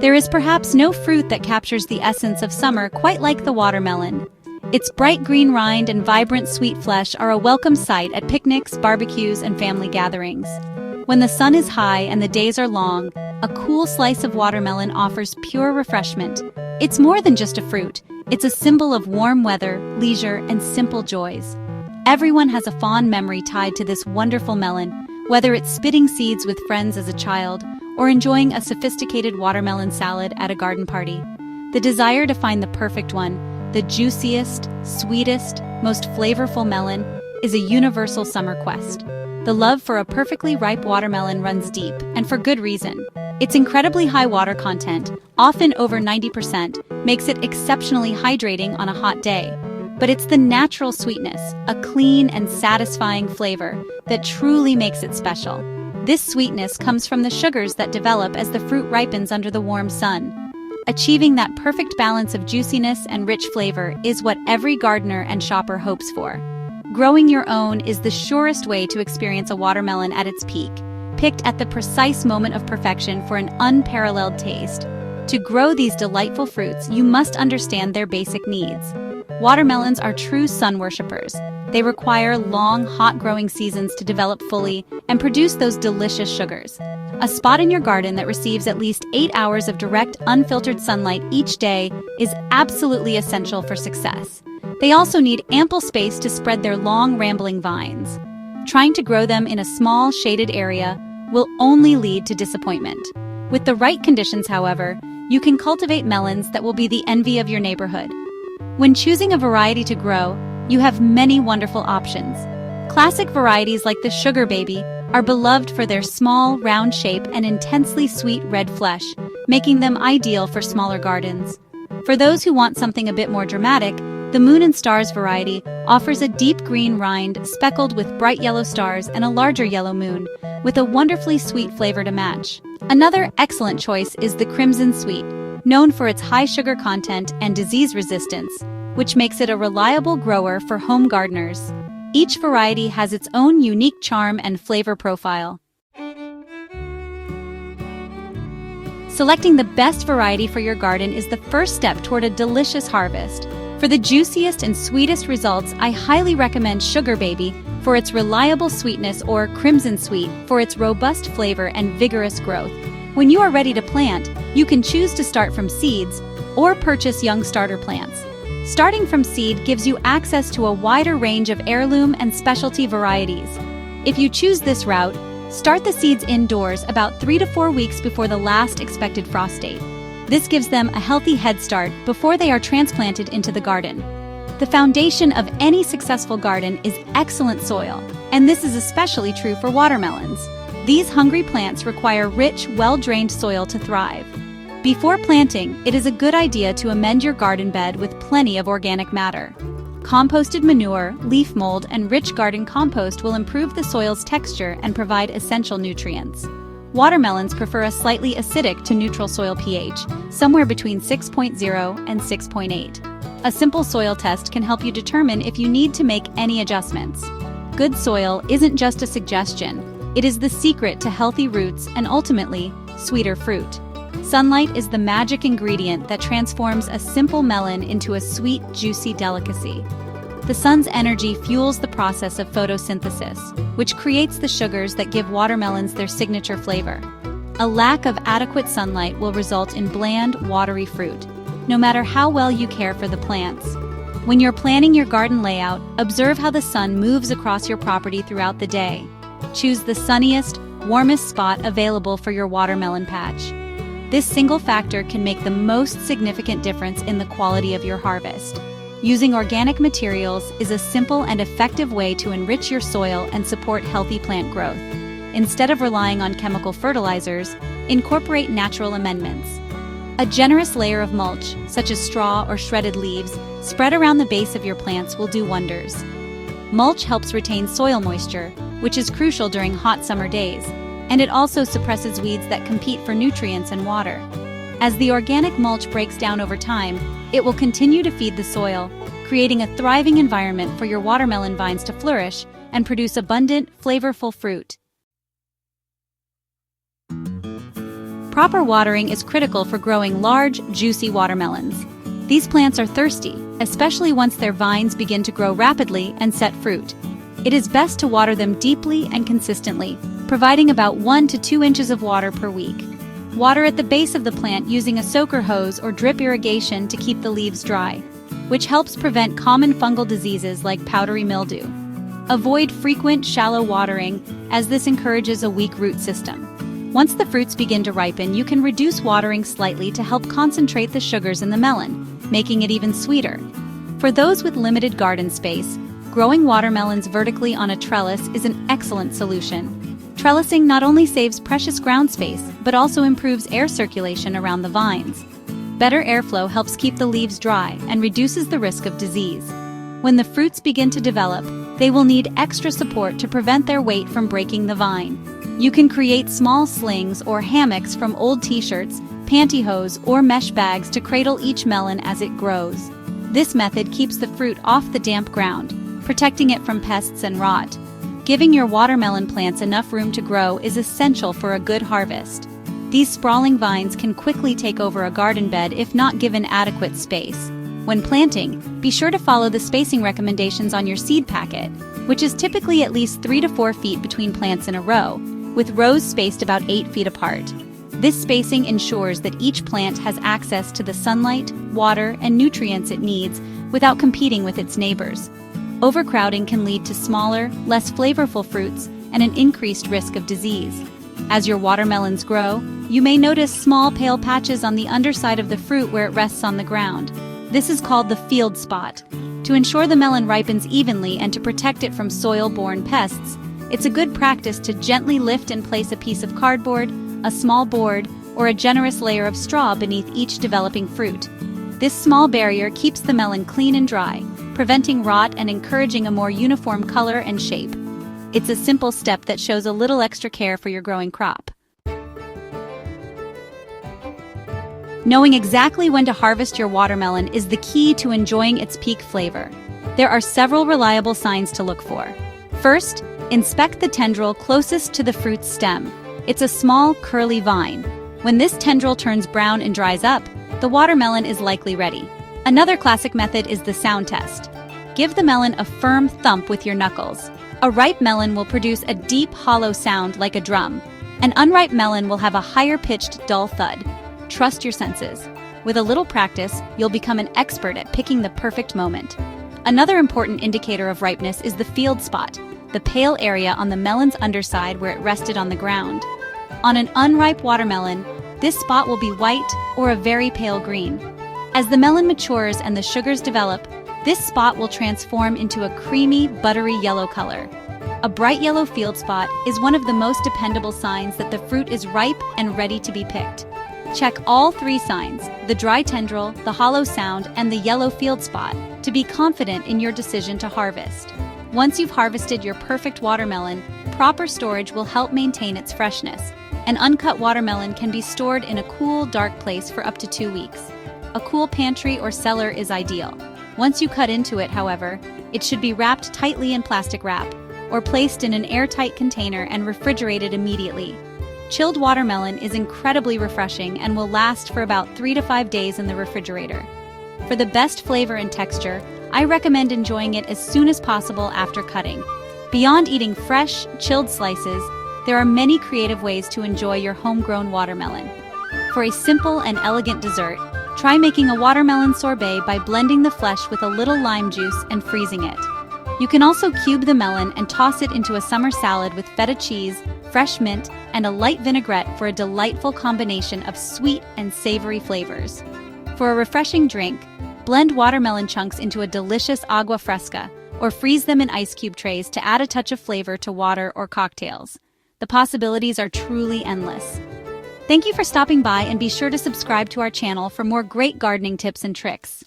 There is perhaps no fruit that captures the essence of summer quite like the watermelon. Its bright green rind and vibrant sweet flesh are a welcome sight at picnics, barbecues, and family gatherings. When the sun is high and the days are long, a cool slice of watermelon offers pure refreshment. It's more than just a fruit. It's a symbol of warm weather, leisure, and simple joys. Everyone has a fond memory tied to this wonderful melon, whether it's spitting seeds with friends as a child or enjoying a sophisticated watermelon salad at a garden party. The desire to find the perfect one, the juiciest, sweetest, most flavorful melon, is a universal summer quest. The love for a perfectly ripe watermelon runs deep, and for good reason. Its incredibly high water content, often over 90%, makes it exceptionally hydrating on a hot day. But it's the natural sweetness, a clean and satisfying flavor, that truly makes it special. This sweetness comes from the sugars that develop as the fruit ripens under the warm sun. Achieving that perfect balance of juiciness and rich flavor is what every gardener and shopper hopes for. Growing your own is the surest way to experience a watermelon at its peak, picked at the precise moment of perfection for an unparalleled taste. To grow these delightful fruits, you must understand their basic needs. Watermelons are true sun worshippers. They require long, hot growing seasons to develop fully and produce those delicious sugars. A spot in your garden that receives at least 8 hours of direct, unfiltered sunlight each day is absolutely essential for success. They also need ample space to spread their long, rambling vines. Trying to grow them in a small, shaded area will only lead to disappointment. With the right conditions, however, you can cultivate melons that will be the envy of your neighborhood. When choosing a variety to grow, you have many wonderful options. Classic varieties like the Sugar Baby are beloved for their small, round shape and intensely sweet red flesh, making them ideal for smaller gardens. For those who want something a bit more dramatic, the Moon and Stars variety offers a deep green rind speckled with bright yellow stars and a larger yellow moon, with a wonderfully sweet flavor to match. Another excellent choice is the Crimson Sweet, known for its high sugar content and disease resistance, which makes it a reliable grower for home gardeners. Each variety has its own unique charm and flavor profile. Selecting the best variety for your garden is the first step toward a delicious harvest. For the juiciest and sweetest results, I highly recommend Sugar Baby for its reliable sweetness or Crimson Sweet for its robust flavor and vigorous growth. When you are ready to plant, you can choose to start from seeds or purchase young starter plants. Starting from seed gives you access to a wider range of heirloom and specialty varieties. If you choose this route, start the seeds indoors about 3 to 4 weeks before the last expected frost date. This gives them a healthy head start before they are transplanted into the garden. The foundation of any successful garden is excellent soil, and this is especially true for watermelons. These hungry plants require rich, well-drained soil to thrive. Before planting, it is a good idea to amend your garden bed with plenty of organic matter. Composted manure, leaf mold, and rich garden compost will improve the soil's texture and provide essential nutrients. Watermelons prefer a slightly acidic to neutral soil pH, somewhere between 6.0 and 6.8. A simple soil test can help you determine if you need to make any adjustments. Good soil isn't just a suggestion, it is the secret to healthy roots and ultimately, sweeter fruit. Sunlight is the magic ingredient that transforms a simple melon into a sweet, juicy delicacy. The sun's energy fuels the process of photosynthesis, which creates the sugars that give watermelons their signature flavor. A lack of adequate sunlight will result in bland, watery fruit, no matter how well you care for the plants. When you're planning your garden layout, observe how the sun moves across your property throughout the day. Choose the sunniest, warmest spot available for your watermelon patch. This single factor can make the most significant difference in the quality of your harvest. Using organic materials is a simple and effective way to enrich your soil and support healthy plant growth. Instead of relying on chemical fertilizers, incorporate natural amendments. A generous layer of mulch, such as straw or shredded leaves, spread around the base of your plants will do wonders. Mulch helps retain soil moisture, which is crucial during hot summer days, and it also suppresses weeds that compete for nutrients and water. As the organic mulch breaks down over time, it will continue to feed the soil, creating a thriving environment for your watermelon vines to flourish and produce abundant, flavorful fruit. Proper watering is critical for growing large, juicy watermelons. These plants are thirsty, especially once their vines begin to grow rapidly and set fruit. It is best to water them deeply and consistently, providing about 1 to 2 inches of water per week. Water at the base of the plant using a soaker hose or drip irrigation to keep the leaves dry, which helps prevent common fungal diseases like powdery mildew. Avoid frequent, shallow watering, as this encourages a weak root system. Once the fruits begin to ripen, you can reduce watering slightly to help concentrate the sugars in the melon, making it even sweeter. For those with limited garden space, growing watermelons vertically on a trellis is an excellent solution. Trellising not only saves precious ground space, but also improves air circulation around the vines. Better airflow helps keep the leaves dry and reduces the risk of disease. When the fruits begin to develop, they will need extra support to prevent their weight from breaking the vine. You can create small slings or hammocks from old t-shirts, pantyhose, or mesh bags to cradle each melon as it grows. This method keeps the fruit off the damp ground, protecting it from pests and rot. Giving your watermelon plants enough room to grow is essential for a good harvest. These sprawling vines can quickly take over a garden bed if not given adequate space. When planting, be sure to follow the spacing recommendations on your seed packet, which is typically at least 3 to 4 feet between plants in a row, with rows spaced about 8 feet apart. This spacing ensures that each plant has access to the sunlight, water, and nutrients it needs without competing with its neighbors. Overcrowding can lead to smaller, less flavorful fruits and an increased risk of disease. As your watermelons grow, you may notice small pale patches on the underside of the fruit where it rests on the ground. This is called the field spot. To ensure the melon ripens evenly and to protect it from soil-borne pests, it's a good practice to gently lift and place a piece of cardboard, a small board, or a generous layer of straw beneath each developing fruit. This small barrier keeps the melon clean and dry, preventing rot and encouraging a more uniform color and shape. It's a simple step that shows a little extra care for your growing crop. Knowing exactly when to harvest your watermelon is the key to enjoying its peak flavor. There are several reliable signs to look for. First, inspect the tendril closest to the fruit's stem. It's a small, curly vine. When this tendril turns brown and dries up, the watermelon is likely ready. Another classic method is the sound test. Give the melon a firm thump with your knuckles. A ripe melon will produce a deep, hollow sound like a drum. An unripe melon will have a higher-pitched, dull thud. Trust your senses. With a little practice, you'll become an expert at picking the perfect moment. Another important indicator of ripeness is the field spot, the pale area on the melon's underside where it rested on the ground. On an unripe watermelon, this spot will be white or a very pale green. As the melon matures and the sugars develop, this spot will transform into a creamy, buttery yellow color. A bright yellow field spot is one of the most dependable signs that the fruit is ripe and ready to be picked. Check all 3 signs, the dry tendril, the hollow sound, and the yellow field spot, to be confident in your decision to harvest. Once you've harvested your perfect watermelon, proper storage will help maintain its freshness. An uncut watermelon can be stored in a cool, dark place for up to 2 weeks. A cool pantry or cellar is ideal. Once you cut into it, however, it should be wrapped tightly in plastic wrap, or placed in an airtight container and refrigerated immediately. Chilled watermelon is incredibly refreshing and will last for about 3 to 5 days in the refrigerator. For the best flavor and texture, I recommend enjoying it as soon as possible after cutting. Beyond eating fresh, chilled slices, there are many creative ways to enjoy your homegrown watermelon. For a simple and elegant dessert, try making a watermelon sorbet by blending the flesh with a little lime juice and freezing it. You can also cube the melon and toss it into a summer salad with feta cheese, fresh mint, and a light vinaigrette for a delightful combination of sweet and savory flavors. For a refreshing drink, blend watermelon chunks into a delicious agua fresca, or freeze them in ice cube trays to add a touch of flavor to water or cocktails. The possibilities are truly endless. Thank you for stopping by, and be sure to subscribe to our channel for more great gardening tips and tricks.